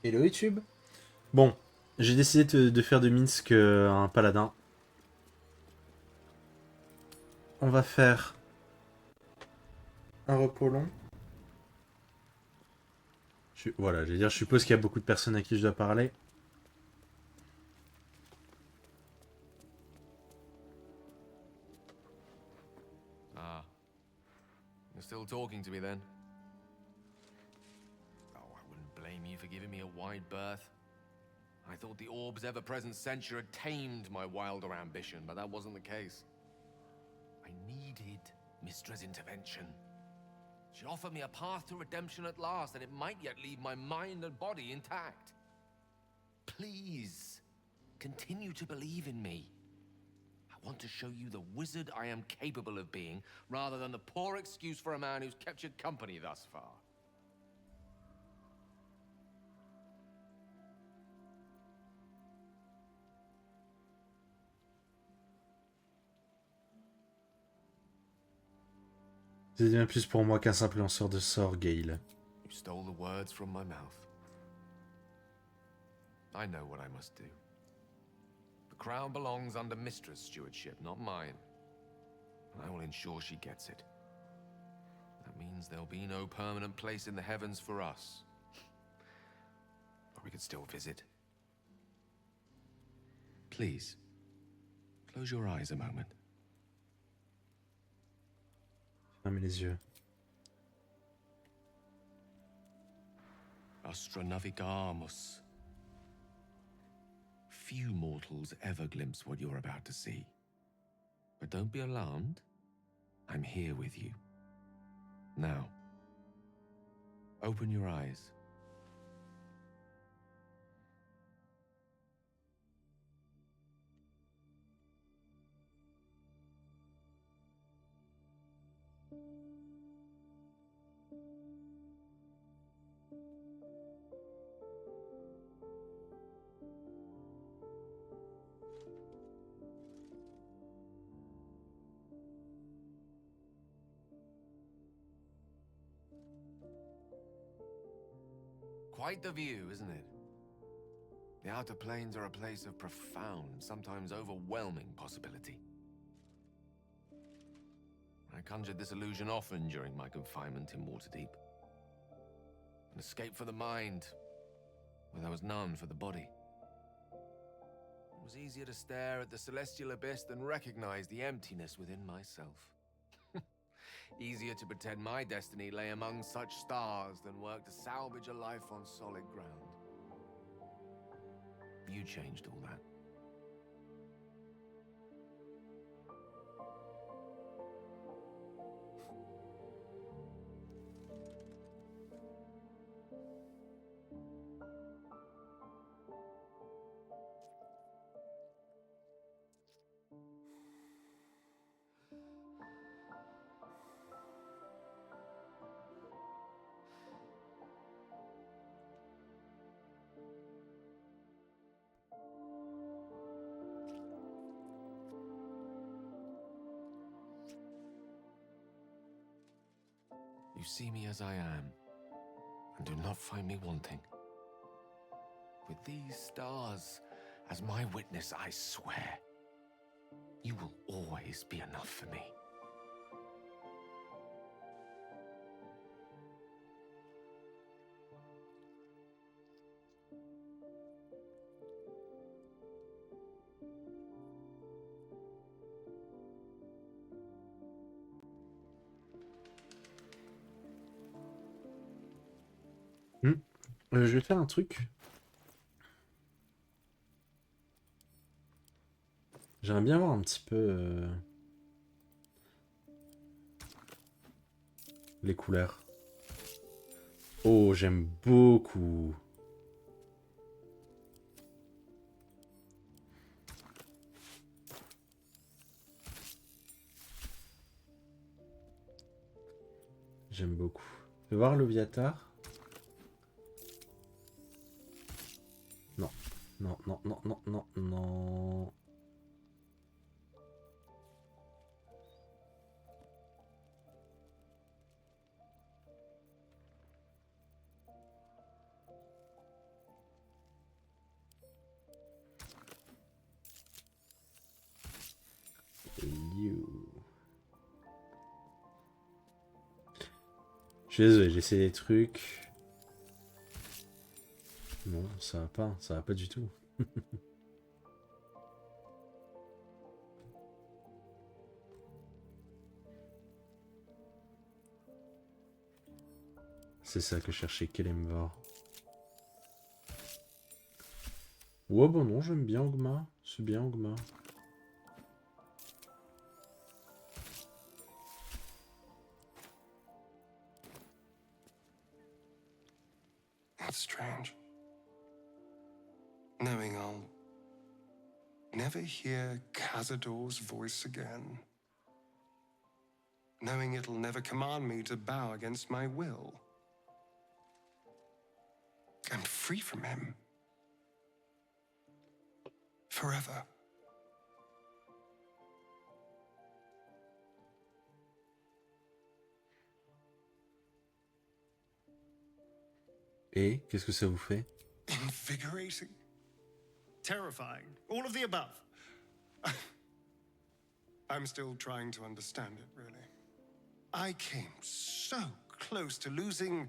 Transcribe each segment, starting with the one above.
Hello YouTube. Bon, j'ai décidé de faire de Minsk un paladin. On va faire un repos long. Voilà, je suppose qu'il y a beaucoup de personnes à qui je dois parler. Ah, you're still talking to me then? Oh, I wouldn't blame you for giving me a wide berth. I thought the orb's ever-present censure had tamed my wilder ambition, but that wasn't the case. I needed Mystra's intervention. She offered me a path to redemption at last, and it might yet leave my mind and body intact. Please, continue to believe in me. I want to show you the wizard I am capable of being, rather than the poor excuse for a man who's kept you company thus far. C'est bien plus pour moi qu'un simple lanceur de sort, Gale. You stole the words from my mouth. I know what I must do. The crown belongs under Mystra's stewardship, not mine. And I will ensure she gets it. That means there'll be no permanent place in the heavens for us. But we could still visit. Please, close your eyes a moment. Fermez les yeux. Astra navigamus. Few mortals ever glimpse what you're about to see. But don't be alarmed. I'm here with you. Now, open your eyes. Quite the view, isn't it? The outer planes are a place of profound, sometimes overwhelming possibility. I conjured this illusion often during my confinement in Waterdeep. An escape for the mind, where there was none for the body. It was easier to stare at the celestial abyss than recognize the emptiness within myself. Easier to pretend my destiny lay among such stars than work to salvage a life on solid ground. You changed all that. You see me as I am, and do not find me wanting. With these stars as my witness, I swear, you will always be enough for me. Hmm. Je vais faire un truc. J'aimerais bien voir un petit peu les couleurs. Oh, j'aime beaucoup. J'aime beaucoup. Fais voir l'Oviatar. Non. Non, non, non, non, non, non. suis désolé, j'ai essayé des trucs. Non, ça va pas du tout. C'est ça que cherchait Kelemvar. Ouais, bon non, j'aime bien Ogma. C'est bien Ogma. It's strange. Knowing I'll never hear Cazador's voice again. Knowing it'll never command me to bow against my will. I'm free from him. Forever. Et qu'est-ce que ça vous fait? Invigorating. Terrifying. All of the above. I'm still trying to understand it, really. I came so close to losing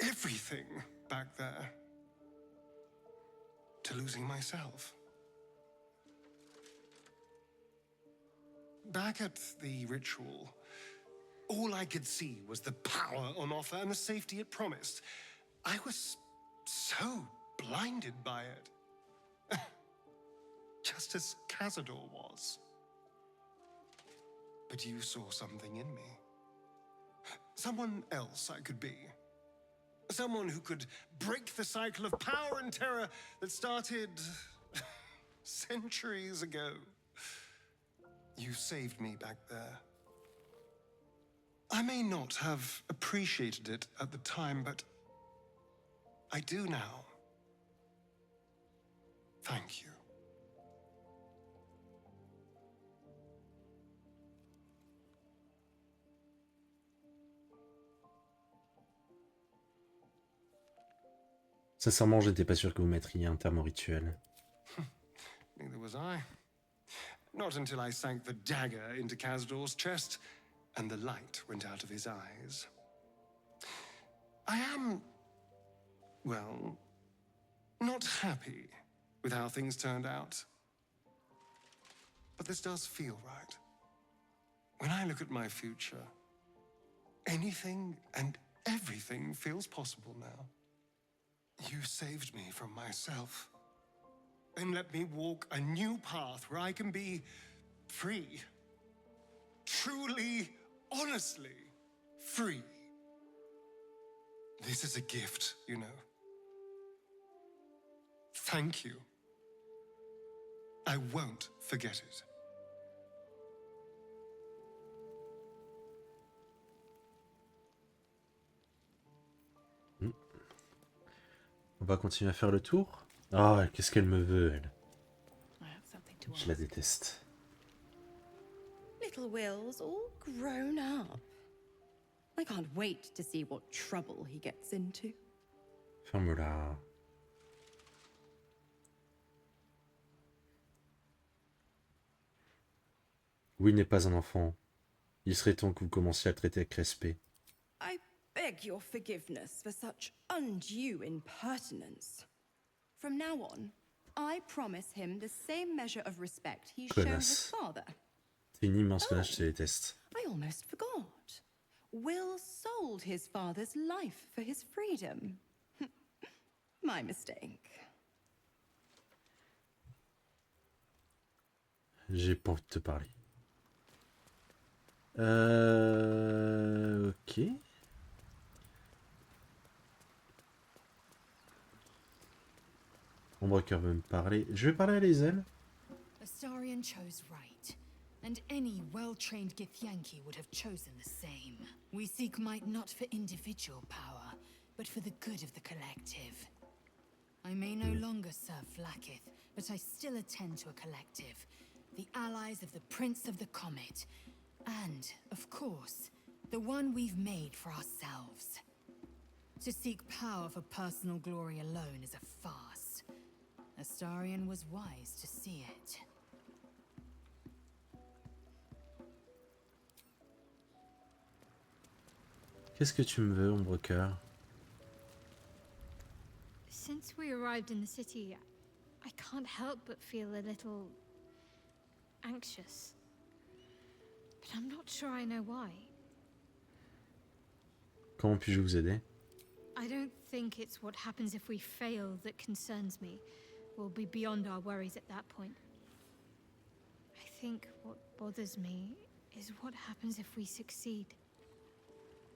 everything back there. To losing myself. Back at the ritual, all I could see was the power on offer and the safety it promised. I was so blinded by it. Just as Cazador was. But you saw something in me. Someone else I could be. Someone who could break the cycle of power and terror that started centuries ago. You saved me back there. I may not have appreciated it at the time, but I do now. Thank you. Sincèrement, j'étais pas sûr que vous mettriez un terme au rituel. Neither was I. Not until I sank the dagger into Cazador's chest and the light went out of his eyes. I am, well, not happy with how things turned out. But this does feel right. When I look at my future, anything and everything feels possible now. You saved me from myself. And let me walk a new path where I can be free. Truly, honestly free. This is a gift, you know. Thank you. I won't forget it. On va continuer à faire le tour. Ah, qu'est-ce qu'elle me veut, elle. I have something to Je la ask. déteste. Little Will's all grown up. I can't wait to see what trouble he gets into. Ferme-la. Will n'est pas un enfant. Il serait temps que vous commenciez à le traiter avec respect. I beg your forgiveness for such undue impertinence. From now on, I promise him the same measure of respect he's shown his Connasse. father. T'es une immense connasse, je te déteste. I almost forgot. Will sold his father's life for his freedom. My mistake. J'ai pas envie de te parler. Ok. Ombrecoeur veut me parler. Je vais parler à Lae'zel. Astarion chose right, and any well-trained Githyanki would have chosen the same. We seek might not for individual power, but for the good of the collective. I may no longer serve Vlaakith, but I still attend to a collective, the allies of the Prince of the Comet, and, of course, the one we've made for ourselves. To seek power for personal glory alone is a farce. Astarion was wise to see it. Qu'est-ce que tu me veux, Ombrecœur? Since we arrived in the city, I can't help but feel a little anxious. But I'm not sure I know why. Comment puis-je vous aider? I don't think it's what happens if we fail that concerns me. We'll be beyond our worries at that point. I think what bothers me is what happens if we succeed.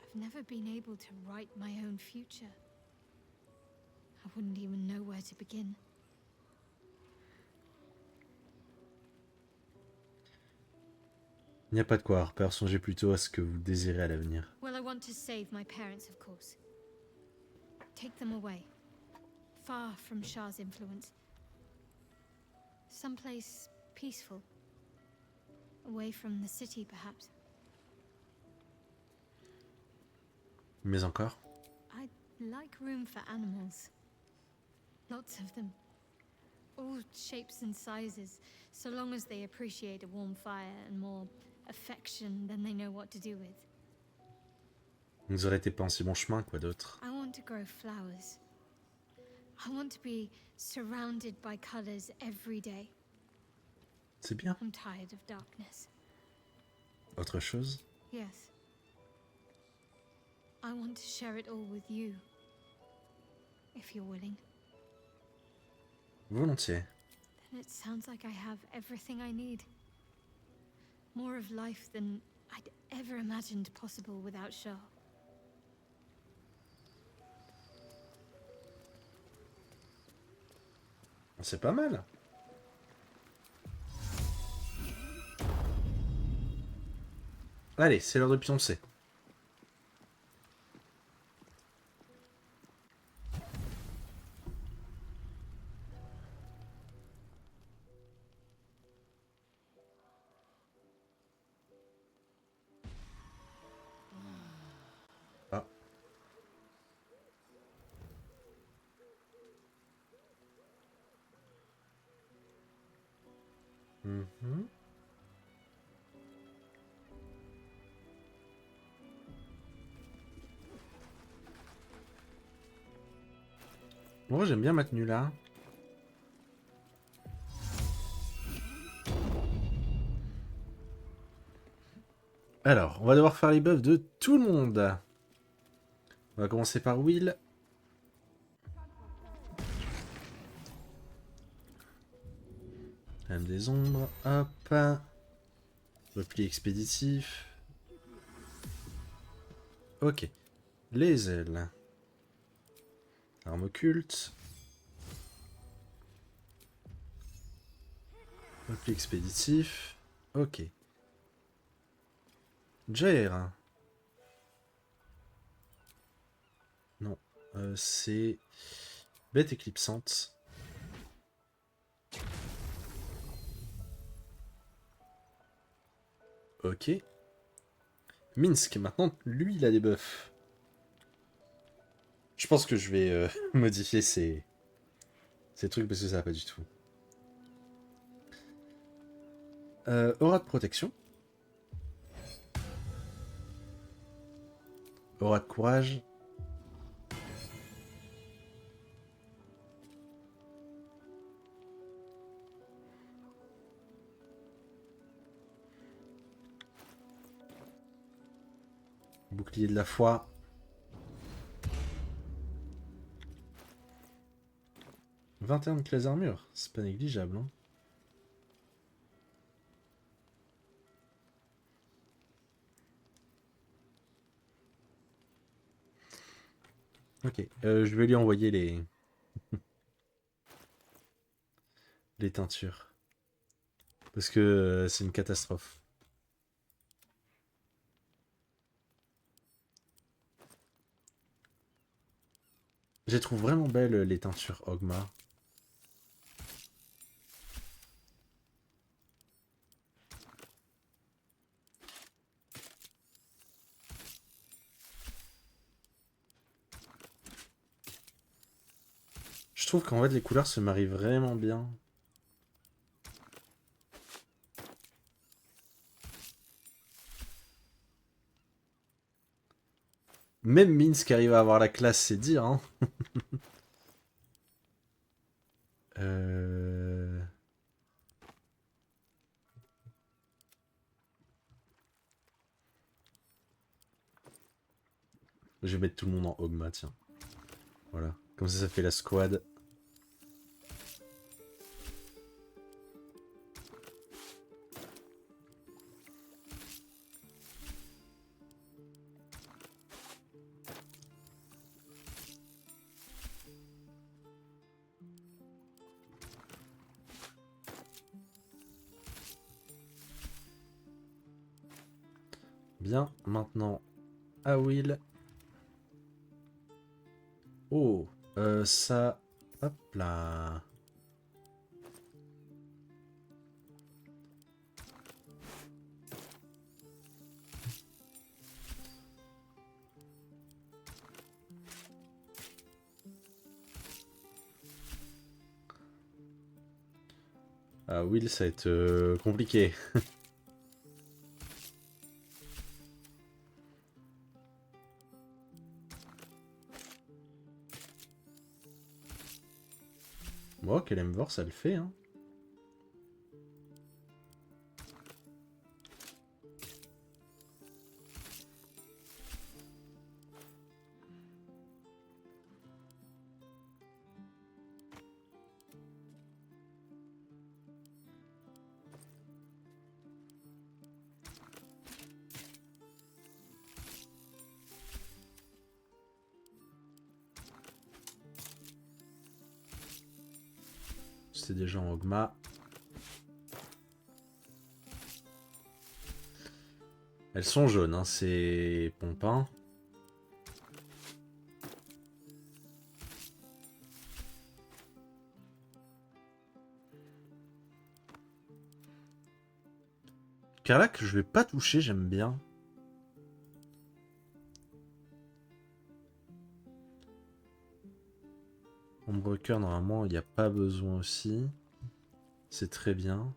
I've never been able to write my own future. I wouldn't even know where to begin. Il n'y a pas de quoi avoir peur, songez plutôt à ce que vous désirez à l'avenir. Well, I want to save my parents, of course. Take them away. Far from Shah's influence. Someplace peaceful. Away from the city, perhaps. Mais encore? I'd like room for animals. Lots of them. All shapes and sizes, so long as they appreciate a warm fire and more affection than they know what to do with. Vous aurez été pas en si bon chemin, quoi d'autre? I want to grow flowers. I want to be surrounded by colors every day. C'est bien. I'm tired of darkness. Autre chose? Yes. I want to share it all with you. If you're willing. Volontiers. Then it sounds like I have everything I need. More of life than I'd ever imagined possible without Shah. C'est pas mal. Allez, c'est l'heure de pioncer. Ah. Mhm. Moi, j'aime bien ma tenue là. Alors, on va devoir faire les buffs de tout le monde. On va commencer par Will. Lame des ombres, hop. Repli expéditif. Ok. Les ailes. Arme occulte. Repli expéditif. Ok. Jair. Non. C'est... Bête éclipsante. Ok. Minsk, maintenant, lui, il a des buffs. Je pense que je vais modifier ces trucs parce que ça va pas du tout. Aura de protection. Aura de courage. Bouclier de la foi. « 21 de classe armure, c'est pas négligeable. Hein. Ok, je vais lui envoyer les... les teintures. Parce que c'est une catastrophe. Je les trouve vraiment belles, les teintures Ogma. Je trouve qu'en fait les couleurs se marient vraiment bien. Même Minsk arrive à avoir la classe, c'est dire, hein. euh... Je vais mettre tout le monde en Ogma, tiens. Voilà. Comme ça fait la squad. Bien, maintenant, à Will. Oh, ça... Hop là. Ah, Will, ça va être compliqué. Bon, Kelemvor, ça le fait, hein. C'est déjà en Ogma. Elles sont jaunes, hein, ces pompins. Karlak, je vais pas toucher, j'aime bien. Ombrecoeur, normalement, il n'y a pas besoin aussi. C'est très bien.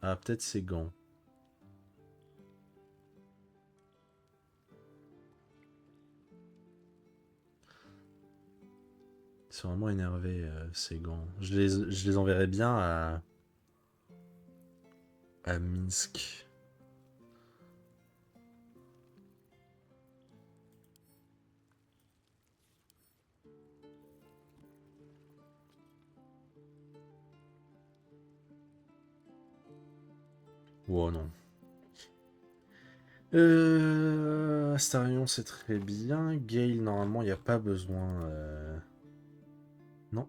Ah, peut-être ses gants. Ils sont vraiment énervés, ces gants. Je les enverrai bien à Minsk. Oh non. Astarion, c'est très bien. Gale, normalement, il n'y a pas besoin. Non.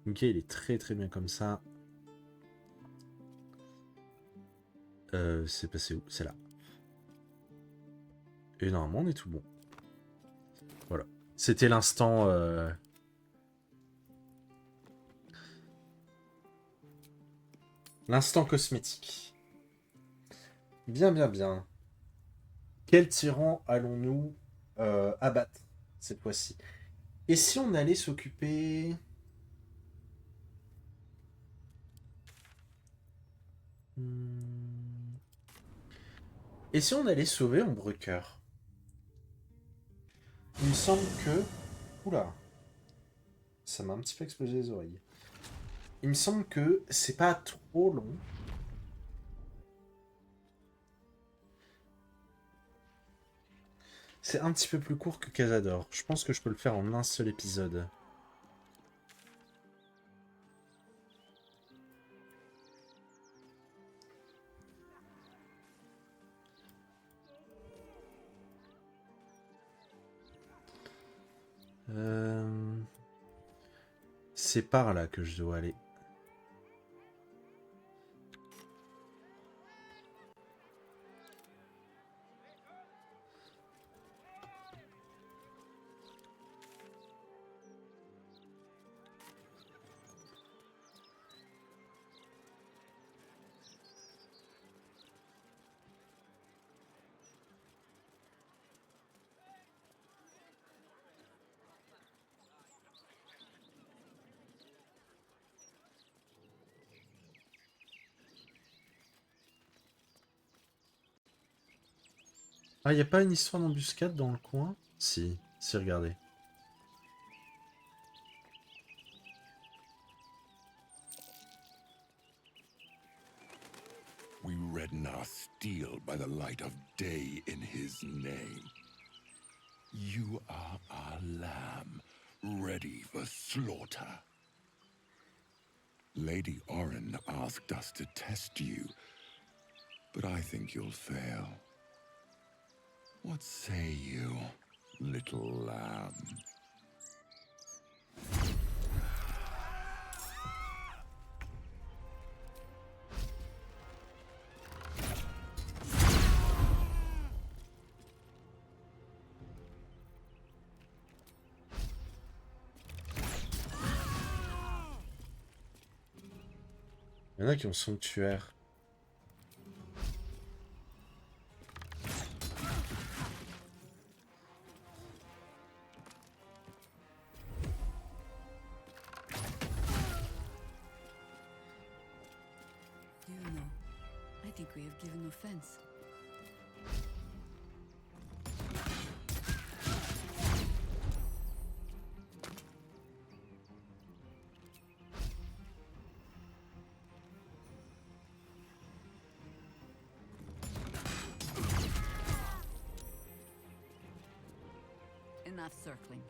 Gale est très très bien comme ça. C'est passé où? C'est là. Et normalement, on est tout bon. Voilà. C'était l'instant... L'instant cosmétique. Bien, bien, bien. Quel tyran allons-nous abattre cette fois-ci? Et si on allait s'occuper... Et si on allait sauver Ombrecoeur? Il me semble que... Oula. Ça m'a un petit peu explosé les oreilles. Il me semble que c'est pas trop long. C'est un petit peu plus court que Cazador. Je pense que je peux le faire en un seul épisode. C'est par là que je dois aller. Ah, y a pas une histoire d'embuscade dans le coin? Si. Si, regardez. We redden our steel by the light of day in his name. You are our lamb, ready for slaughter. Lady Orin asked us to test you, but I think you'll fail. What say you, little lamb? Il y en a qui ont sanctuaire. You know, I think we have given offense. Enough circling.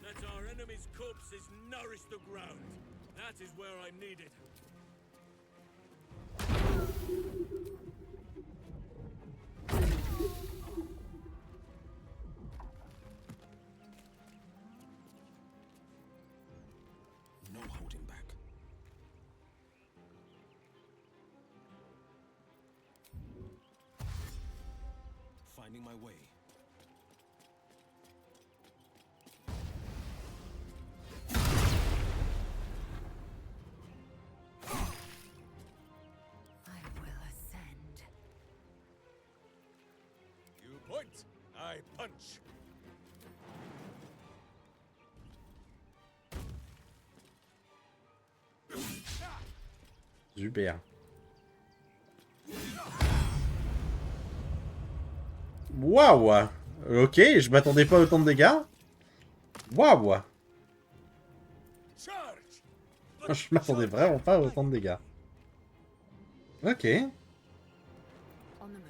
Let our enemy's corpses nourish the ground. That is where I'm needed. No holding back. Finding my way. I will ascend. You point, I punch. Super. Waouh! Ok, je m'attendais pas à autant de dégâts. Waouh! Charge! Je m'attendais vraiment pas à autant de dégâts. Ok. On the move.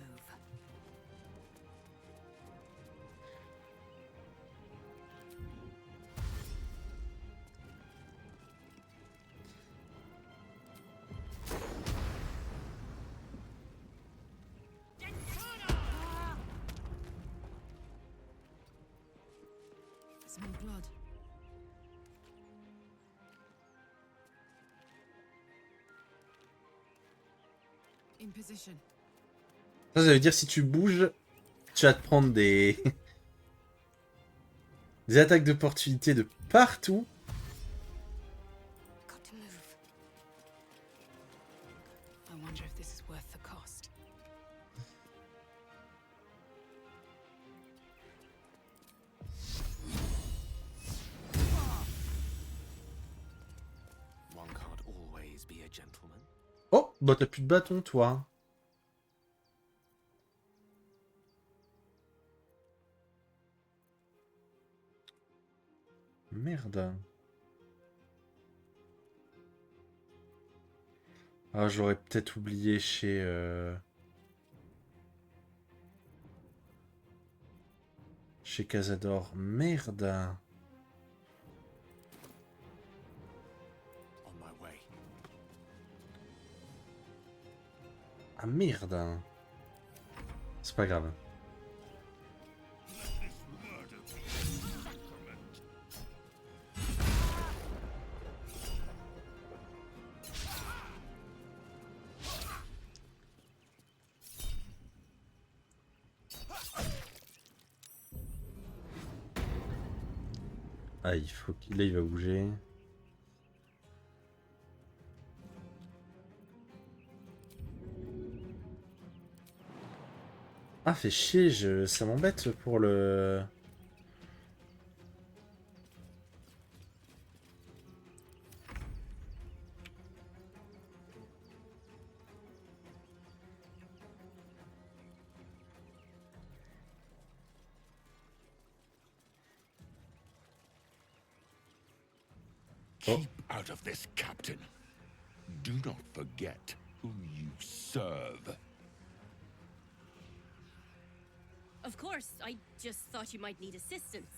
Smell blood. In position. Ça veut dire si tu bouges, tu vas te prendre des... des attaques d'opportunité de partout. Got to move. I wonder if this is worth the cost. One can't always be a gentleman. Oh, bah t'as plus de bâton, toi. Merde. Ah, j'aurais peut-être oublié chez... chez Cazador. Merde. On my way. Ah, merde. C'est pas grave. Ah, il faut qu'il... Là, il va bouger. Ah, fait chier, ça m'embête pour le... Keep out of this, Captain. Do not forget whom you serve. Of course, I just thought you might need assistance.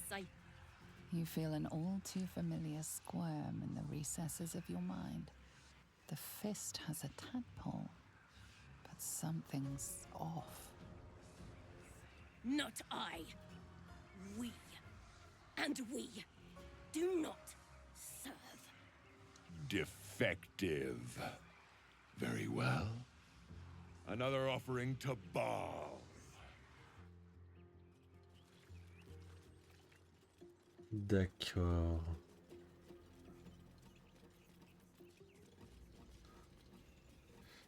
You feel an all too familiar squirm in the recesses of your mind. The fist has a tadpole, but something's off. Not I. We. And we do not serve. Defective. Very well. Another offering to Baal. D'accord.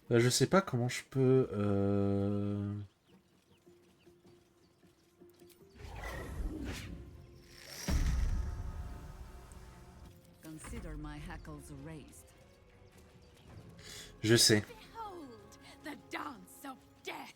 Je sais pas comment je peux... Consider my hackles raised. Je sais. Behold the dance of death.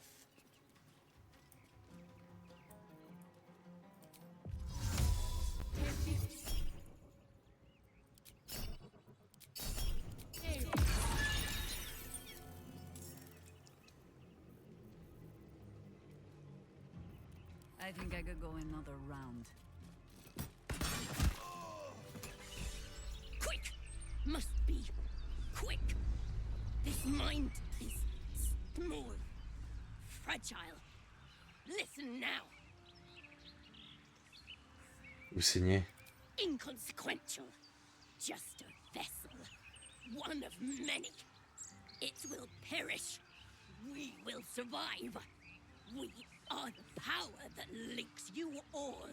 I think I could go another round. Quick! Must be quick. This mind is small, fragile. Listen now. Vous saignez. Inconsequential. Just a vessel. One of many. It will perish. We will survive. We are the power that links you all.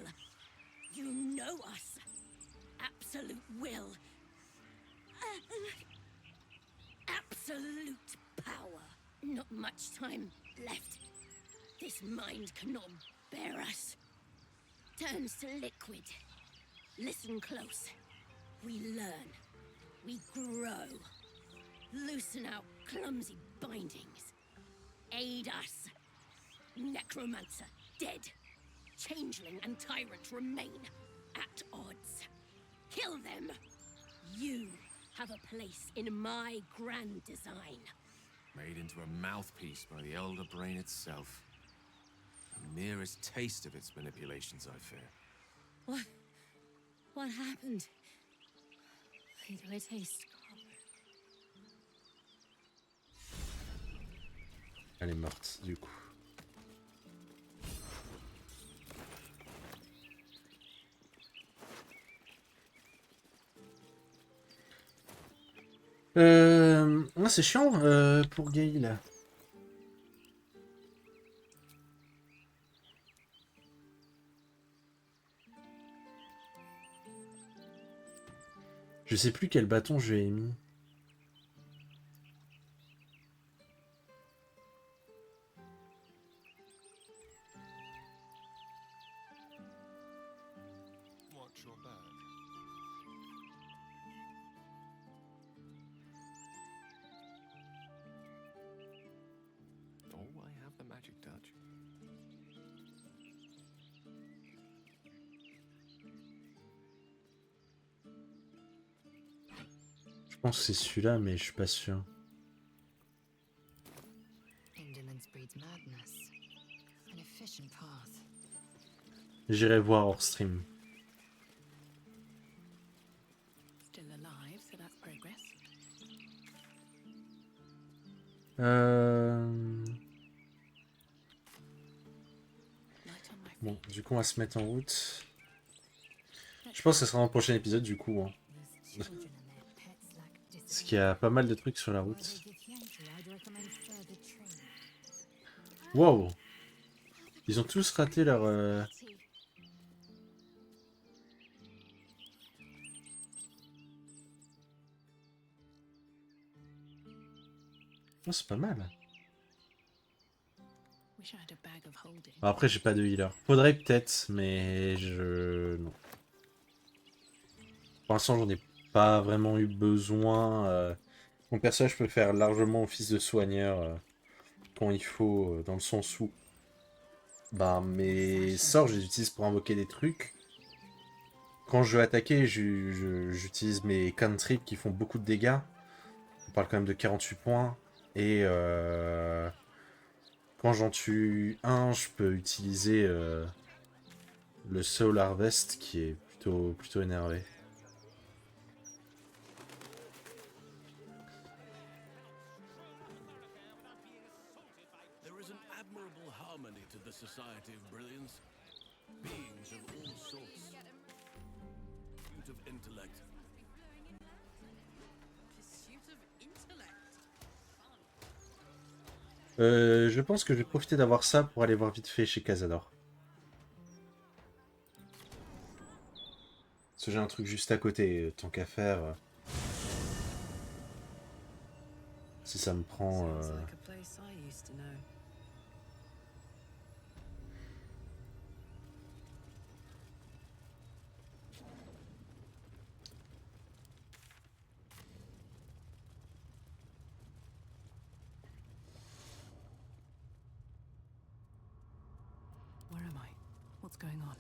You know us. Absolute will. Absolute power. Not much time left. This mind cannot bear us. Turns to liquid. Listen close. We learn. We grow. Loosen our clumsy bindings. Aid us. Necromancer dead. Changeling and tyrant remain at odds. Kill them. You have a place in my grand design. Made into a mouthpiece by the Elder Brain itself. The merest taste of its manipulations, I fear. What happened? Why do I taste copper? Elle est morte, du coup. Ouais, c'est chiant pour Gale. Je sais plus quel bâton je lui ai mis. Watch your bird. Oh, I have the magic touch. Je pense que c'est celui-là, mais je suis pas sûr. Indolence breeds madness. An efficient path. J'irai voir hors stream. Still alive, so that's progress. Bon, du coup, on va se mettre en route. Je pense que ce sera dans le prochain épisode, du coup. Hein. Parce qu'il y a pas mal de trucs sur la route. Wow! Ils ont tous raté leur... Oh, c'est pas mal. Bon, après, j'ai pas de healer. Faudrait peut-être, mais je... Non. Pour l'instant, j'en ai pas vraiment eu besoin. Mon personnage peut faire largement office de soigneur quand il faut, dans le sens où... Bah, mes sorts, je les utilise pour invoquer des trucs. quand je veux attaquer, j'utilise mes cantrips qui font beaucoup de dégâts. On parle quand même de 48 points. Et quand j'en tue un, je peux utiliser le Soul Harvest qui est plutôt énervé. There is an admirable harmony to the Society of Brilliance. Beings of all sorts. Pursuit of intellect. Pursuit of intellect. Je pense que je vais profiter d'avoir ça pour aller voir vite fait chez Cazador. Parce que j'ai un truc juste à côté, tant qu'à faire. Si ça me prend... Sounds like a place I used to know. Where am I? What's going on?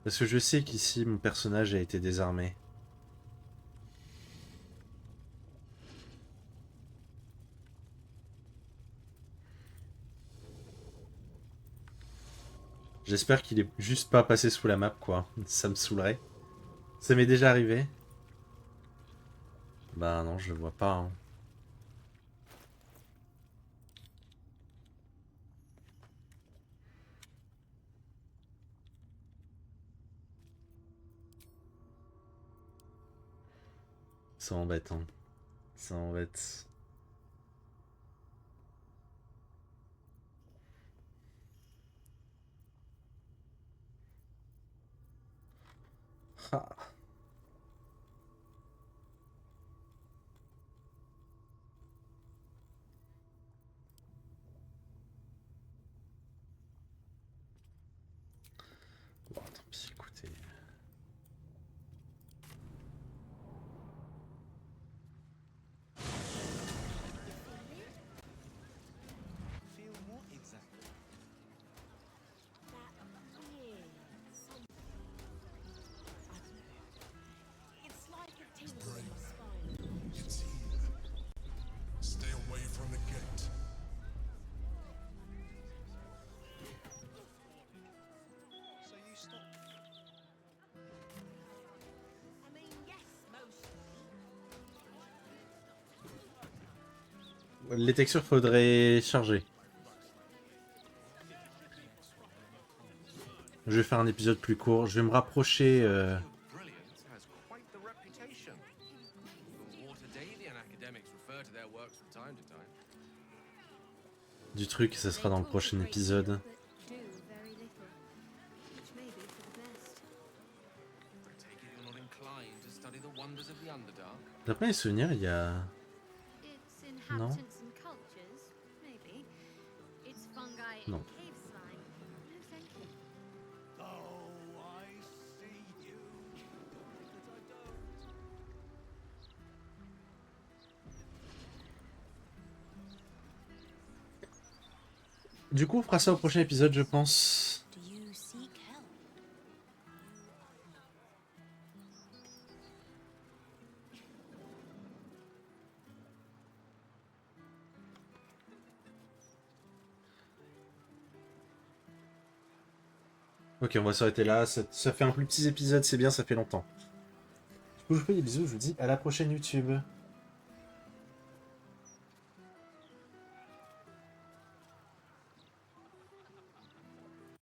Parce que je sais qu'ici, mon personnage a été désarmé. J'espère qu'il est juste pas passé sous la map, quoi. Ça me saoulerait. Ça m'est déjà arrivé. Bah non, je le vois pas. Hein. Ça m'embête, hein. Ça m'embête. Ah. Bon, tant pis, écoutez. Stay away from the gate. So you stopped? I mean, yes, mostly. Les textures, faudrait charger. Je vais faire un épisode plus court. Je vais me rapprocher... Brilliance has quite the reputation. Even Waterdalian academics refer to their works from time to time. du truc, et ça sera dans le prochain épisode. I take it you're not inclined to study the wonders of the Underdark. D'après les souvenirs, il y a... Non. Non. Du coup, on fera ça au prochain épisode, je pense. Do you seek help? Ok, on va s'arrêter là. Ça fait un plus petit épisode, c'est bien, ça fait longtemps. Du coup, je vous fais des bisous, je vous dis à la prochaine YouTube.